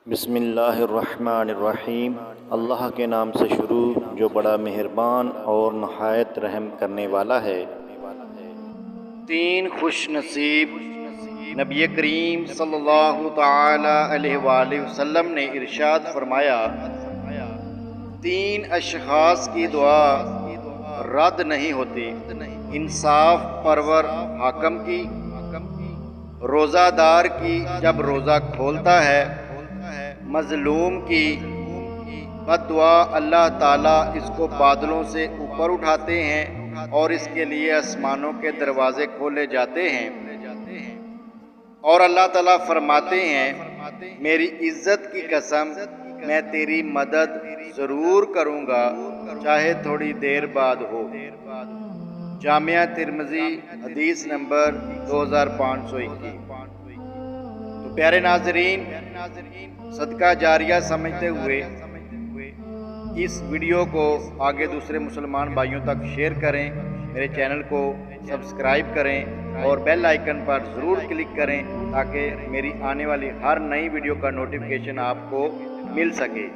بسم اللہ الرحمن الرحیم۔ اللہ کے نام سے شروع جو بڑا مہربان اور نہایت رحم کرنے والا ہے۔ تین خوش نصیب نبی کریم صلی اللہ تعالی علیہ وآلہ وسلم نے ارشاد فرمایا، تین اشخاص کی دعا رد نہیں ہوتی: انصاف پرور حاکم کی، روزہ دار کی جب روزہ کھولتا ہے، مظلوم کی بد دعا اللہ تعالیٰ اس کو بادلوں سے اوپر اٹھاتے ہیں اور اس کے لیے آسمانوں کے دروازے کھولے جاتے ہیں، اور اللہ تعالیٰ فرماتے ہیں میری عزت کی قسم میں تیری مدد ضرور کروں گا چاہے تھوڑی دیر بعد ہو۔ جامعہ ترمذی حدیث نمبر 2521۔ تو پیارے ناظرین، صدقہ جاریہ سمجھتے ہوئے اس ویڈیو کو آگے دوسرے مسلمان بھائیوں تک شیئر کریں، میرے چینل کو سبسکرائب کریں اور بیل آئیکن پر ضرور کلک کریں تاکہ میری آنے والی ہر نئی ویڈیو کا نوٹیفیکیشن آپ کو مل سکے۔